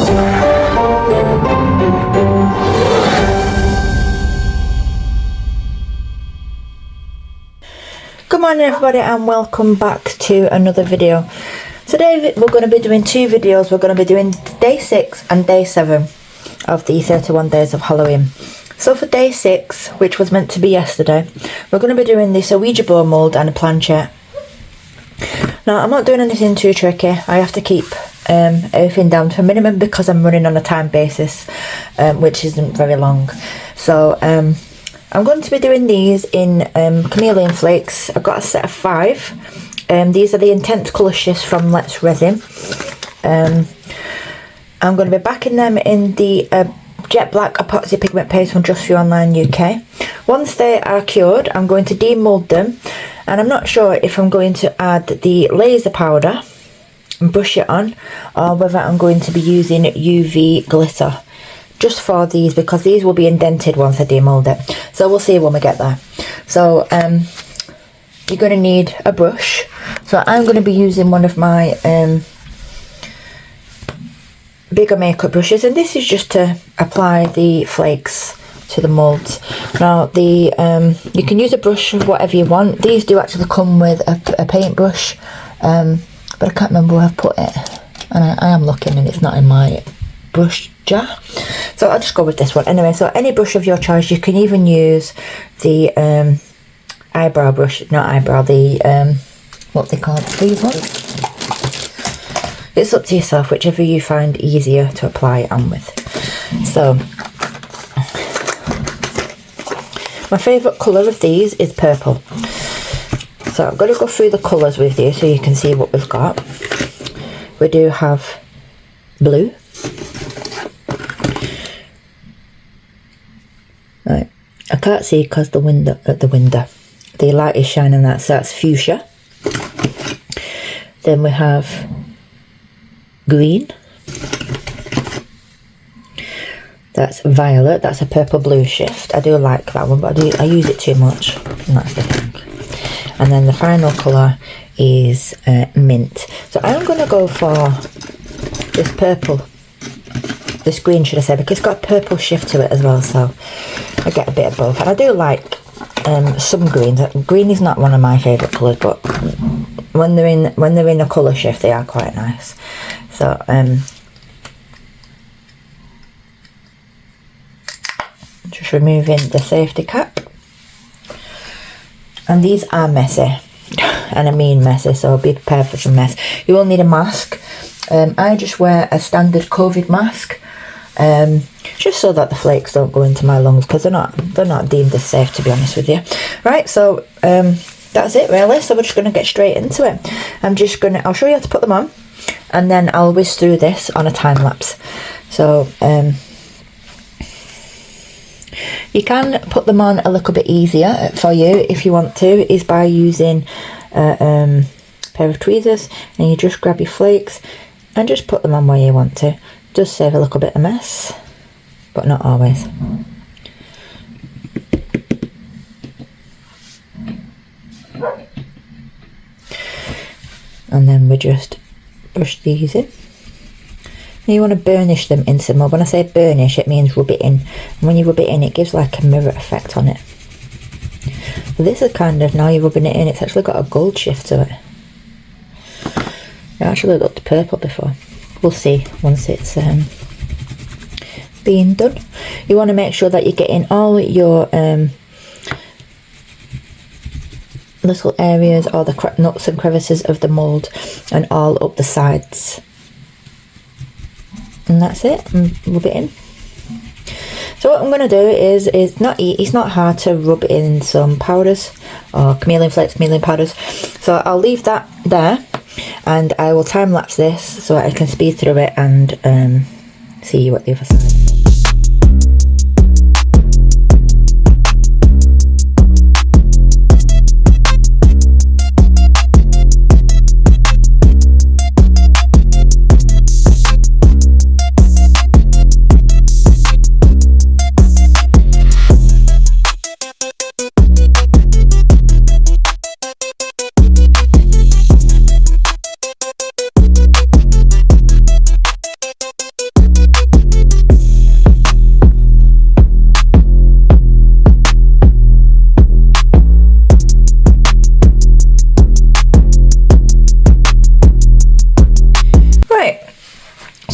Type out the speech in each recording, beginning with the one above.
Good morning everybody and welcome back to another video. Today we're going to be doing two videos. We're going to be doing day 6 and day 7 of the 31 days of Halloween. So for day 6, which was meant to be yesterday, we're going to be doing this Ouija board mould and a planchette. Now I'm not doing anything too tricky. I have to keep everything down to a minimum because I'm running on a time basis, which isn't very long. So I'm going to be doing these in Chameleon Flakes. I've got a set of 5. These are the intense colour shifts from Resin. I'm going to be backing them in the jet black epoxy pigment paste from Just For You Online UK. Once they are cured, I'm going to demould them, and I'm not sure if I'm going to add the laser powder and brush it on, or whether I'm going to be using UV glitter just for these, because these will be indented once I demould it. So we'll see when we get there. So you're going to need a brush. So I'm going to be using one of my bigger makeup brushes, and this is just to apply the flakes to the moulds. Now the you can use a brush of whatever you want. These do actually come with a paintbrush, but I can't remember where I've put it, and I am looking and it's not in my brush jar, so I'll just go with this one anyway. So any brush of your choice. You can even use the eyebrow brush, not eyebrow, the what they call these ones. It's up to yourself, whichever you find easier to apply it on with. So my favourite colour of these is purple, so I'm going to go through the colours with you so you can see what we've got. We do have blue. Right, I can't see because the light is shining that, so that's fuchsia. Then we have green. That's violet. That's a purple blue shift. I do like that one, but I use it too much, and that's the thing. And then the final colour is mint. So I'm going to go for this purple. This green, should I say, because it's got a purple shift to it as well, so I get a bit of both. And I do like some greens. Green is not one of my favourite colours, but when they're in a colour shift, they are quite nice. So just removing the safety cap. And these are messy, and I mean messy, so be prepared for some mess. You will need a mask. I just wear a standard COVID mask, just so that the flakes don't go into my lungs, because they're not deemed as safe, to be honest with you. Right, so that's it really. So we're just going to get straight into it. I'll show you how to put them on, and then I'll whiz through this on a time lapse. So you can put them on a little bit easier for you if you want to, is by using a pair of tweezers, and you just grab your flakes and just put them on where you want to. Does save a little bit of mess, but not always. And then we just brush these in. And you want to burnish them in some more. When I say burnish, it means rub it in. And when you rub it in, it gives like a mirror effect on it. So this is kind of, now you're rubbing it in, it's actually got a gold shift to it. It actually looked purple before. We'll see once it's being done. You want to make sure that you're getting all your little areas, or the nooks and crevices of the mould, and all up the sides. And that's it, and rub it in. So what I'm going to do is it's not hard to rub in some powders, or Chameleon Flakes, Chameleon powders. So I'll leave that there, and I will time lapse this so I can speed through it and see you at the other side.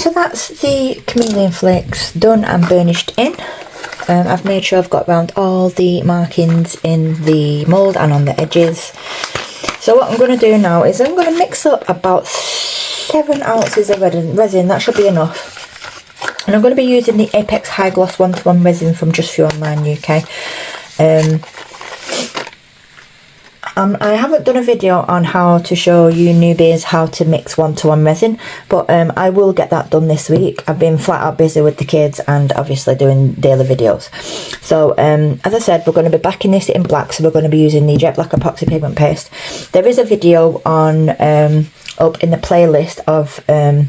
So that's the Chameleon flakes done and burnished in. I've made sure I've got around all the markings in the mould and on the edges. So what I'm going to do now is I'm going to mix up about 7 ounces of resin. That should be enough. And I'm going to be using the Apex High Gloss 1-to-1 resin from Just For Online UK. I haven't done a video on how to show you newbies how to mix 1-to-1 resin, but I will get that done this week. I've been flat out busy with the kids and obviously doing daily videos. So as I said, we're going to be backing this in black, so we're going to be using the jet black epoxy pigment paste. There is a video on up in the playlist of a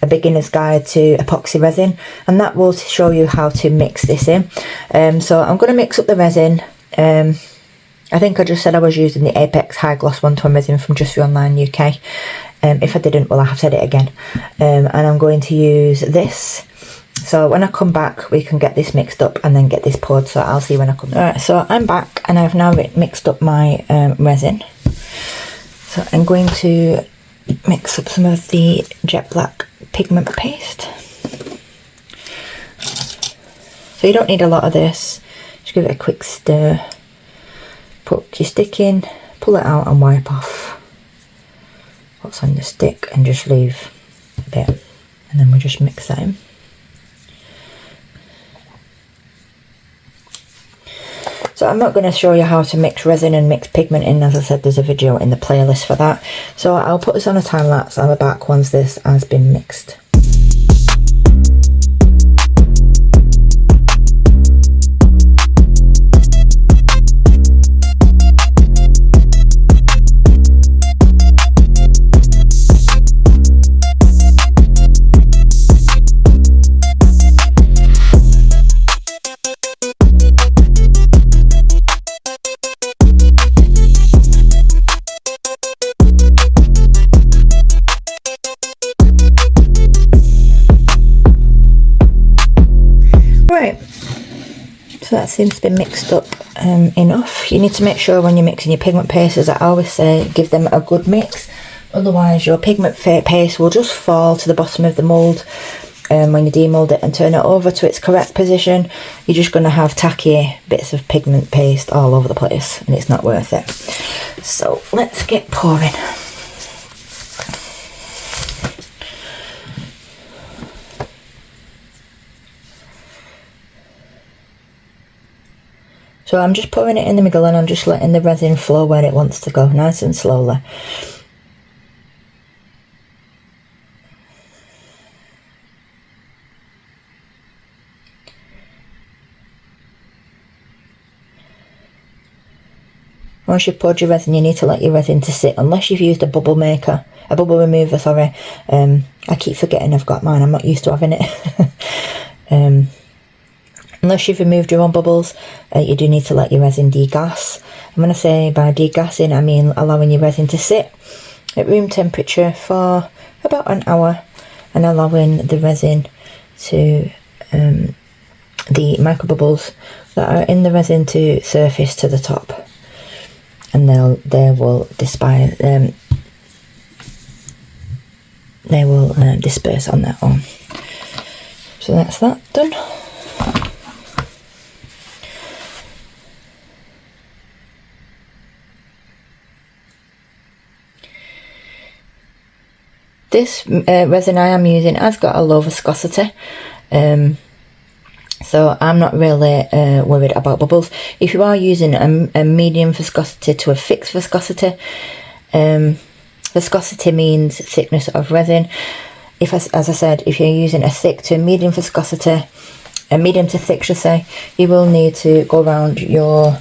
beginner's guide to epoxy resin, and that will show you how to mix this in. So I'm going to mix up the resin. I think I just said I was using the Apex High Gloss 1-to-1 resin from Just For Online UK. If I didn't, well, I have said it again. And I'm going to use this. So when I come back, we can get this mixed up and then get this poured. So I'll see when I come. Alright, so I'm back and I've now mixed up my resin. So I'm going to mix up some of the jet black pigment paste. So you don't need a lot of this. Just give it a quick stir. Put your stick in, pull it out and wipe off what's on the stick and just leave a bit, and then we just mix that in. So I'm not going to show you how to mix resin and mix pigment in. As I said, there's a video in the playlist for that. So I'll put this on a time lapse. I'll be back once this has been mixed. Right, so that seems to be mixed up enough. You need to make sure when you're mixing your pigment paste, as I always say, give them a good mix. Otherwise your pigment paste will just fall to the bottom of the mould when you demould it and turn it over to its correct position. You're just going to have tacky bits of pigment paste all over the place and it's not worth it. So let's get pouring. So I'm just pouring it in the middle and I'm just letting the resin flow where it wants to go, nice and slowly. Once you've poured your resin, you need to let your resin to sit, unless you've used a bubble remover, sorry. I keep forgetting I've got mine, I'm not used to having it. Unless you've removed your own bubbles, you do need to let your resin degas. I'm going to say by degassing, I mean allowing your resin to sit at room temperature for about an hour and allowing the resin to, the microbubbles that are in the resin to surface to the top. And they will disperse on their own. So that's that done. This resin I am using has got a low viscosity, so I'm not really worried about bubbles. If you are using a medium viscosity to a fixed viscosity, viscosity means thickness of resin. As I said, if you're using a thick to a medium viscosity, a medium to thick should say, you will need to go around your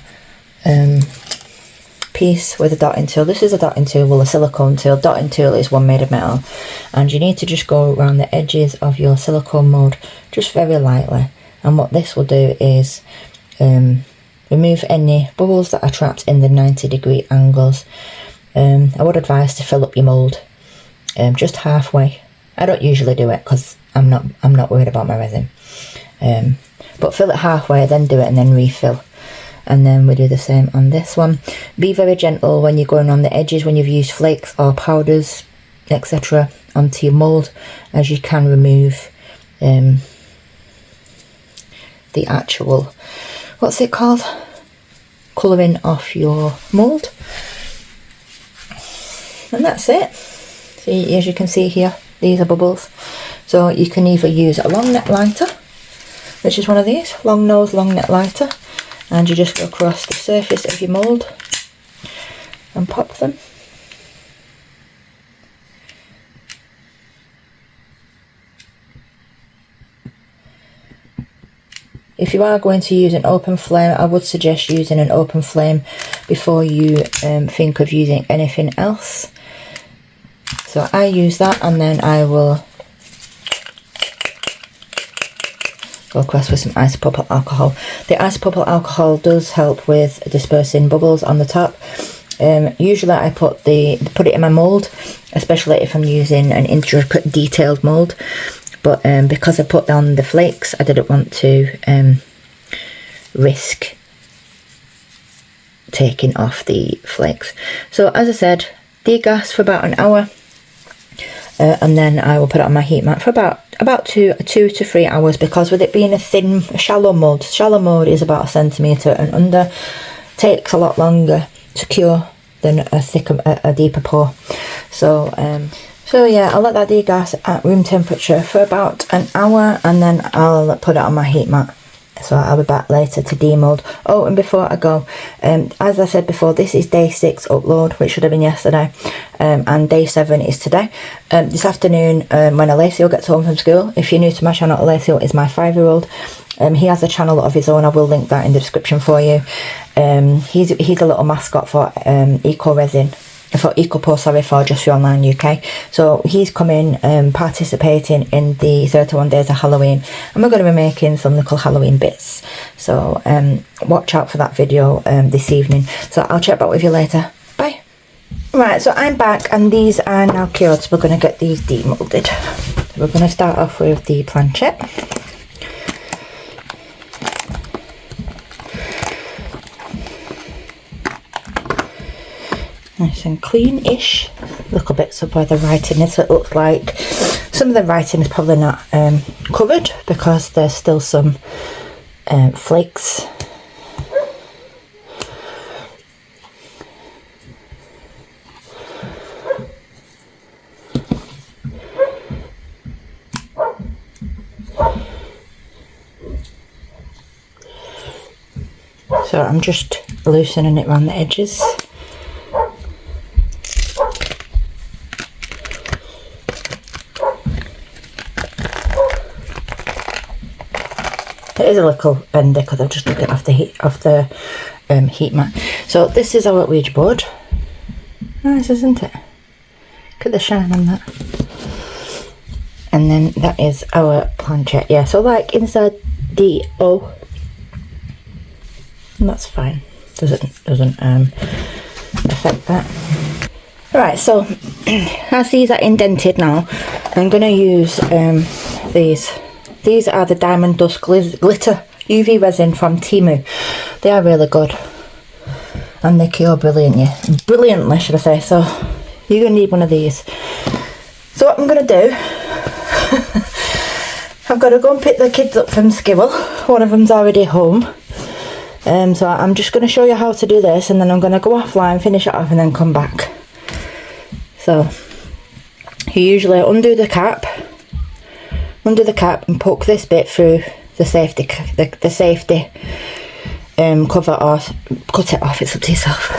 piece with a dotting tool. This is a dotting tool, well, a silicone tool. Dotting tool is one made of metal, and you need to just go around the edges of your silicone mould just very lightly. And what this will do is remove any bubbles that are trapped in the 90-degree angles. I would advise to fill up your mould just halfway. I don't usually do it because I'm not worried about my resin, but fill it halfway, then do it, and then refill. And then we do the same on this one. Be very gentle when you're going on the edges when you've used flakes or powders. etc. onto your mould, as you can remove the actual, what's it called, colouring off your mould. And that's it. See, as you can see here, these are bubbles. So you can either use a long neck lighter, which is one of these, long nose, long neck lighter, and you just go across the surface of your mould and pop them. If you are going to use an open flame, I would suggest using an open flame before you think of using anything else. So I use that, and then I will go across with some isopropyl alcohol. The isopropyl alcohol does help with dispersing bubbles on the top. Usually I put it in my mould, especially if I'm using an intricate detailed mould. But because I put down the flakes, I didn't want to risk taking off the flakes. So as I said, degas for about an hour, and then I will put it on my heat mat for about 2 to 3 hours, because with it being a thin, shallow mould is about 1 centimetre and under, takes a lot longer to cure than a deeper pour. So yeah, I'll let that degas at room temperature for about an hour, and then I'll put it on my heat mat. So I'll be back later to demould. Oh, and before I go, as I said before, this is day 6 upload, which should have been yesterday, and day 7 is today. This afternoon, when Alessio gets home from school, if you're new to my channel, Alessio is my 5-year-old. He has a channel of his own. I will link that in the description for you. He's a little mascot for Resin. For EcoPo, sorry, for Just For Online UK. So he's coming participating in the 31 days of Halloween, and we're going to be making some little Halloween bits. So watch out for that video this evening. So I'll check back with you later. Bye. Right, so I'm back, and these are now cured, so we're going to get these demoulded. So we're going to start off with the planchette. Nice and clean-ish. Little bits of where the writing is, so it looks like some of the writing is probably not covered, because there's still some flakes. So I'm just loosening it around the edges. It is a little bendy because I've just took it off the heat mat. So this is our Ouija board. Nice, isn't it? Look at the shine on that. And then that is our planchette. Yeah, so like inside the O. And that's fine. Doesn't affect that. Right, so as these are indented now, I'm going to use these. These are the Diamond Dust Glitter UV Resin from Temu. They are really good, and they cure brilliantly, should I say. So you're going to need one of these. So what I'm going to do, I've got to go and pick the kids up from school. One of them's already home. So I'm just going to show you how to do this, and then I'm going to go offline, finish it off, and then come back. So you usually undo the cap and poke this bit through the safety cover, or cut it off. It's up to yourself.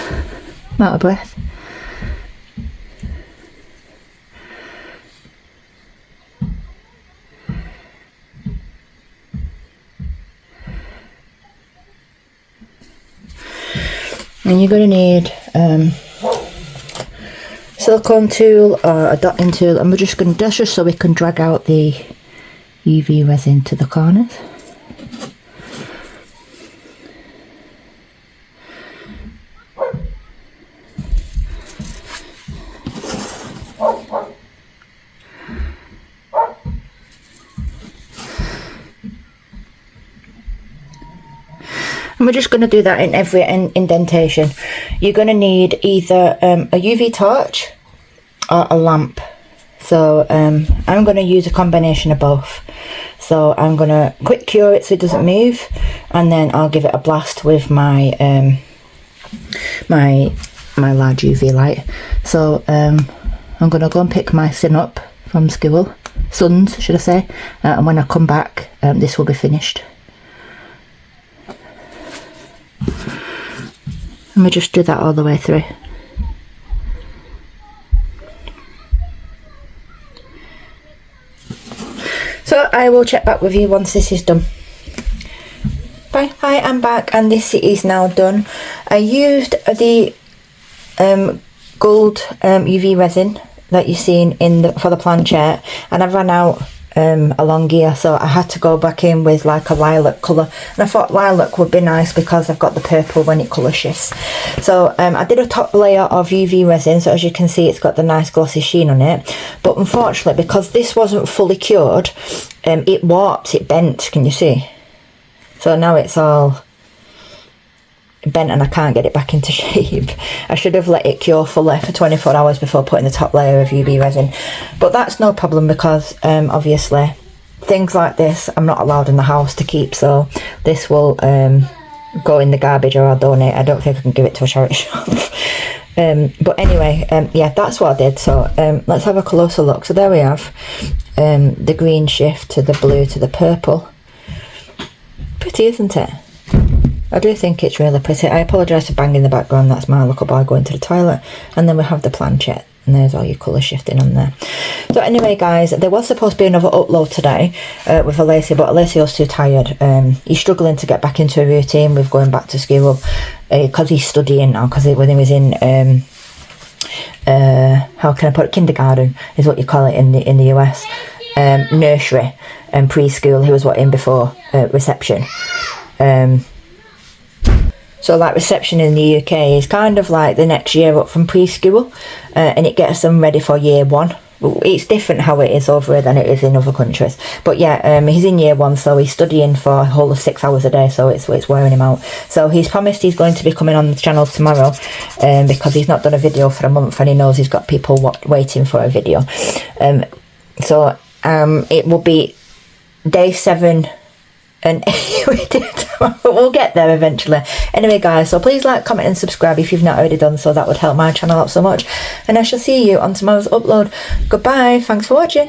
I'm out of breath. And you're going to need silicone tool or a dotting tool, and we're just going to, that's just so we can drag out the UV resin to the corners. And we're just going to do that in every indentation. You're going to need either a UV torch or a lamp. So I'm going to use a combination of both. So I'm going to quick cure it so it doesn't move, and then I'll give it a blast with my my large UV light. So I'm going to go and pick my sin up from school, sons should I say, and when I come back this will be finished. Let me just do that all the way through. So I will check back with you once this is done. Bye. Hi, I'm back and this is now done. I used the gold UV resin that you've seen for the planchette, and I ran out along here, so I had to go back in with like a lilac colour, and I thought lilac would be nice because I've got the purple when it colour shifts. So I did a top layer of UV resin, so as you can see it's got the nice glossy sheen on it, but unfortunately because this wasn't fully cured, it warped, it bent, can you see? So now it's all bent and I can't get it back into shape. I should have let it cure fully for 24 hours before putting the top layer of UV resin, but that's no problem because obviously things like this I'm not allowed in the house to keep, so this will go in the garbage or I'll donate. I don't think I can give it to a charity shop. But anyway, yeah, that's what I did. So let's have a closer look. So there we have the green shift to the blue to the purple. Pretty, isn't it? I do think it's really pretty. I apologise for banging the background, that's my little boy going to the toilet. And then we have the planchette, and there's all your colour shifting on there. So anyway guys, there was supposed to be another upload today with Alacy, but Alacy was too tired. He's struggling to get back into a routine with going back to school because he's studying now, because when he was in how can I put it, kindergarten is what you call it in the US, nursery and preschool. He was in before reception. So like reception in the UK is kind of like the next year up from preschool, and it gets them ready for year one. It's different how it is over here than it is in other countries. But yeah, he's in year one, so he's studying for a whole of 6 hours a day, so it's wearing him out. So he's promised he's going to be coming on the channel tomorrow, because he's not done a video for a month and he knows he's got people waiting for a video. So it will be day 7 and we'll get there eventually. Anyway guys, so please like, comment and subscribe if you've not already done so. That would help my channel out so much, and I shall see you on tomorrow's upload. Goodbye, thanks for watching.